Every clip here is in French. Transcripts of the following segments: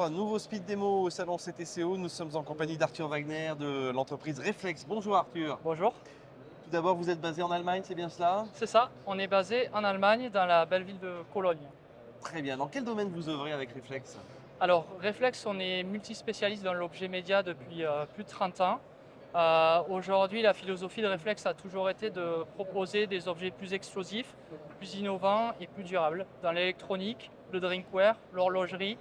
bonjour, nouveau speed démo au salon CTCO. Nous sommes en compagnie d'Arthur Wagner de l'entreprise Reflex. Bonjour Arthur. Bonjour, Tout d'abord, vous êtes basé en Allemagne, c'est bien cela? c'est ça. On est basé en Allemagne, dans la belle ville de Cologne. Très bien. Dans quel domaine vous œuvrez avec Reflex? Alors, Reflex, on est multispécialiste dans l'objet média depuis plus de 30 ans. Aujourd'hui, la philosophie de Reflex a toujours été de proposer des objets plus explosifs, plus innovants et plus durables dans l'électronique, le drinkware, l'horlogerie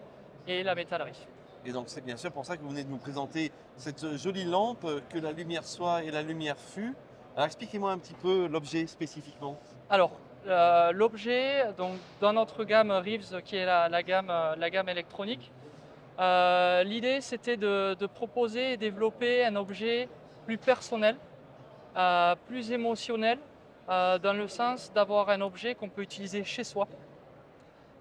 et la métallerie. Et donc c'est bien sûr pour ça que vous venez de nous présenter cette jolie lampe, que la lumière soit et la lumière fût. Alors expliquez-moi un petit peu l'objet spécifiquement. Alors, l'objet, donc dans notre gamme Reeves, qui est la gamme électronique, l'idée c'était de proposer et développer un objet plus personnel, plus émotionnel, dans le sens d'avoir un objet qu'on peut utiliser chez soi.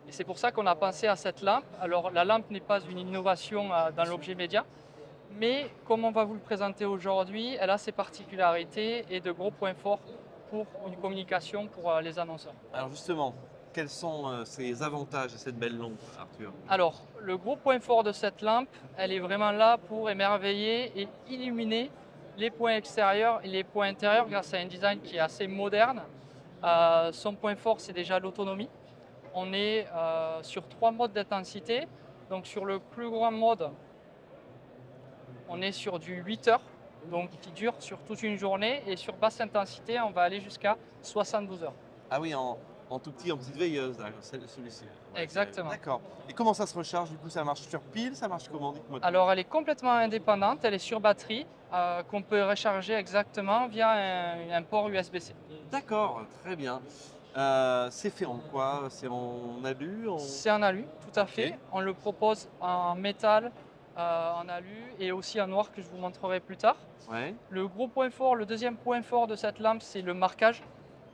Et c'est pour ça qu'on a pensé à cette lampe. Alors la lampe n'est pas une innovation dans l'objet média, mais comme on va vous le présenter aujourd'hui, elle a ses particularités et de gros points forts pour une communication pour les annonceurs. Alors justement, quels sont ces avantages de cette belle lampe, Arthur? Alors, le gros point fort de cette lampe, elle est vraiment là pour émerveiller et illuminer les points extérieurs et les points intérieurs grâce à un design qui est assez moderne. Son point fort, c'est déjà l'autonomie. On est sur 3 modes d'intensité. Donc sur le plus grand mode, on est sur du 8 heures, donc qui dure sur toute une journée. Et sur basse intensité, on va aller jusqu'à 72 heures. Ah oui, en tout petit, en petite veilleuse, là, celui-ci. Ouais, Exactement. d'accord. Et comment ça se recharge du coup? Ça marche sur pile, ça marche comment? Dites-moi tout. Alors, elle est complètement indépendante, elle est sur batterie, qu'on peut recharger exactement via un port USB-C. D'accord, très bien. C'est fait en quoi? C'est en alu, en... C'est en alu, tout à Ok. fait. On le propose en métal, en alu et aussi en noir que je vous montrerai plus tard. Ouais. Le gros point fort, le deuxième point fort de cette lampe, c'est le marquage.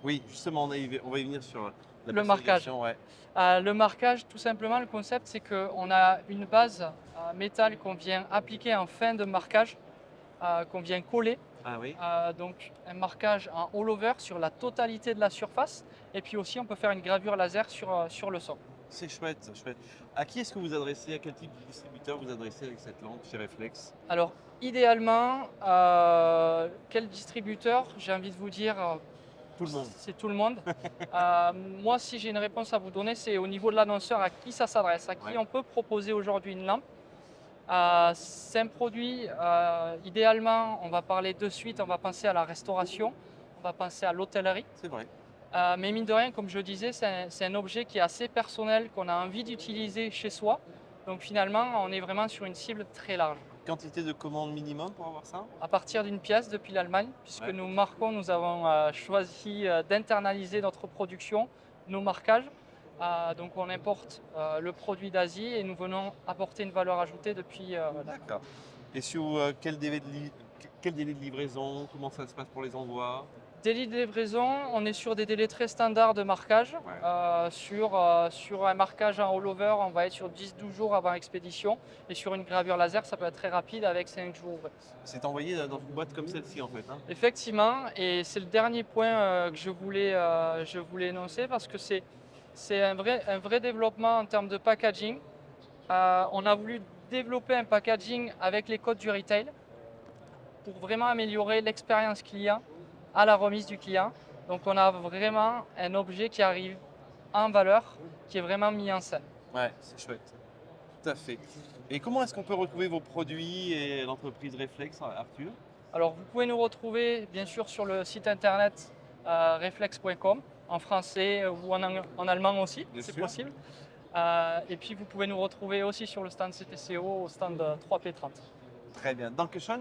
Oui, justement, on va y venir sur la Le marquage. personnalisation, ouais. Le marquage, tout simplement, le concept, c'est qu'on a une base métal qu'on vient appliquer en fin de marquage, qu'on vient coller. Ah oui, Donc un marquage en all-over sur la totalité de la surface. Et puis aussi, on peut faire une gravure laser sur le son. c'est chouette, chouette. À qui est-ce que vous adressez? À quel type de distributeur vous adressez avec cette lampe chez Reflex? Alors, idéalement, quel distributeur? J'ai envie de vous dire, Tout le monde. c'est tout le monde. Moi, si j'ai une réponse à vous donner, c'est au niveau de l'annonceur, à qui ça s'adresse, à qui Ouais. on peut proposer aujourd'hui une lampe. C'est un produit, idéalement, on va parler de suite, on va penser à la restauration, on va penser à l'hôtellerie. C'est vrai. Mais mine de rien, comme je disais, c'est un objet qui est assez personnel, qu'on a envie d'utiliser chez soi. Donc finalement, on est vraiment sur une cible très large. Quantité de commandes minimum pour avoir ça? À partir d'une pièce depuis l'Allemagne, puisque Ouais. nous avons choisi d'internaliser notre production, nos marquages. Donc on importe le produit d'Asie et nous venons apporter une valeur ajoutée depuis l'Allemagne. D'accord. Et sur quel délai de livraison? Comment ça se passe pour les envois? Délai de livraison, on est sur des délais très standards de marquage. Ouais. Sur un marquage en all-over, on va être sur 10-12 jours avant expédition. Et sur une gravure laser, ça peut être très rapide avec 5 jours ouvrés. C'est envoyé dans une boîte comme celle-ci en fait, hein? Effectivement, et c'est le dernier point que je voulais énoncer parce que c'est un vrai développement en termes de packaging. On a voulu développer un packaging avec les codes du retail pour vraiment améliorer l'expérience client à la remise du client. Donc on a vraiment un objet qui arrive en valeur, qui est vraiment mis en scène. Ouais, c'est chouette. Tout à fait. Et comment est-ce qu'on peut retrouver vos produits et l'entreprise Reflex, Arthur? Alors vous pouvez nous retrouver bien sûr sur le site internet reflex.com en français ou en allemand aussi, Bien c'est sûr. possible. Et puis vous pouvez nous retrouver aussi sur le stand CTCO au stand 3P30. Très bien. Dankeschön.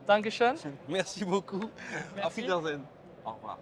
Dankeschön, Merci beaucoup. Auf merci. Wiedersehen. Au revoir.